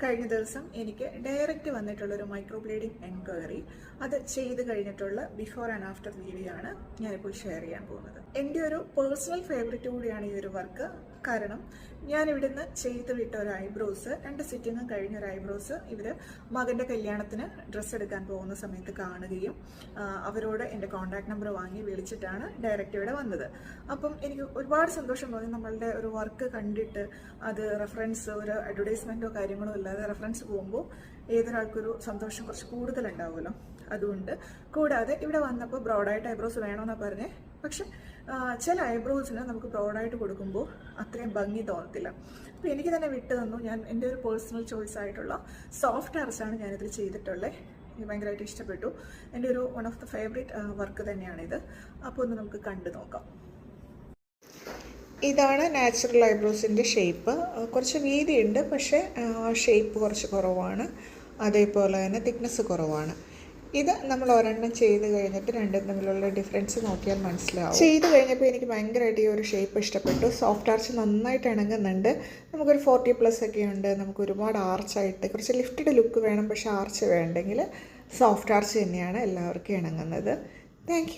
കഴിഞ്ഞ ദിവസം എനിക്ക് ഡയറക്റ്റ് വന്നിട്ടുള്ളൊരു മൈക്രോ ബ്ലേഡിംഗ് എൻക്വയറി അത് ചെയ്ത് കഴിഞ്ഞിട്ടുള്ള ബിഫോർ ആൻഡ് ആഫ്റ്റർ വീഡിയോ ആണ് ഞാനിപ്പോൾ ഷെയർ ചെയ്യാൻ പോകുന്നത്. എൻ്റെ ഒരു പേഴ്സണൽ ഫേവറേറ്റ് കൂടിയാണ് ഈ ഒരു വർക്ക്. കാരണം ഞാൻ ഇവിടുന്ന് ചെയ്ത് വിട്ട ഒരു ഐബ്രോസ്, 2 സിറ്റിങ്ങും കഴിഞ്ഞ ഒരു ഐബ്രോസ് ഇവർ മകൻ്റെ കല്യാണത്തിന് ഡ്രസ്സ് എടുക്കാൻ പോകുന്ന സമയത്ത് കാണുകയും അവരോട് എൻ്റെ കോൺടാക്ട് നമ്പർ വാങ്ങി വിളിച്ചിട്ടാണ് ഡയറക്റ്റ് ഇവിടെ വന്നത്. അപ്പം എനിക്ക് ഒരുപാട് സന്തോഷം തോന്നി. നമ്മളുടെ ഒരു വർക്ക് കണ്ടിട്ട് അത് റെഫറൻസ്, ഒരു അഡ്വർടൈസ്മെൻറ്റോ കാര്യങ്ങളോ ഇല്ലാതെ റെഫറൻസ് പോകുമ്പോൾ ഏതൊരാൾക്കൊരു സന്തോഷം കുറച്ച് കൂടുതലുണ്ടാവുമല്ലോ. അതുകൊണ്ട് കൂടാതെ ഇവിടെ വന്നപ്പോൾ ബ്രോഡായിട്ട് ഐബ്രോസ് വേണമെന്നാണ് പറഞ്ഞേ. പക്ഷെ ചില ഐബ്രോസിന് നമുക്ക് ബ്രോഡായിട്ട് കൊടുക്കുമ്പോൾ അത്രയും ഭംഗി തോന്നത്തില്ല. അപ്പോൾ എനിക്ക് തന്നെ വിട്ടു തന്നു. ഞാൻ എൻ്റെ ഒരു പേഴ്സണൽ ചോയ്സ് ആയിട്ടുള്ള സോഫ്റ്റ് അർസാണ് ഞാനിതിൽ ചെയ്തിട്ടുള്ളത്. എനിക്ക് ഭയങ്കരമായിട്ട് ഇഷ്ടപ്പെട്ടു. എൻ്റെ ഒരു one of the favourite work തന്നെയാണിത്. അപ്പോൾ ഒന്ന് നമുക്ക് കണ്ടു നോക്കാം. ഇതാണ് നാച്ചുറൽ ഐബ്രോസിൻ്റെ ഷേപ്പ്. കുറച്ച് വീതിയുണ്ട്, പക്ഷേ ഷേപ്പ് കുറച്ച് കുറവാണ്. അതേപോലെ തന്നെ തിക്നെസ് കുറവാണ്. ഇത് നമ്മൾ ഒരെണ്ണം ചെയ്ത് കഴിഞ്ഞിട്ട് രണ്ടും തമ്മിലുള്ള ഡിഫറൻസ് നോക്കിയാൽ മനസ്സിലാവും. ചെയ്ത് കഴിഞ്ഞപ്പോൾ എനിക്ക് ഭയങ്കരമായിട്ട് ഈ ഒരു ഷേപ്പ് ഇഷ്ടപ്പെട്ടു. സോഫ്റ്റ് ആർച്ച് നന്നായിട്ട് ഇണങ്ങുന്നുണ്ട്. നമുക്കൊരു 40+ ഒക്കെ ഉണ്ട്. നമുക്ക് ഒരുപാട് ആർച്ചായിട്ട് കുറച്ച് ലിഫ്റ്റഡ് ലുക്ക് വേണം, പക്ഷേ ആർച്ച് വേണ്ടെങ്കിൽ സോഫ്റ്റ് ആർച്ച് തന്നെയാണ് എല്ലാവർക്കും ഇണങ്ങുന്നത്. താങ്ക്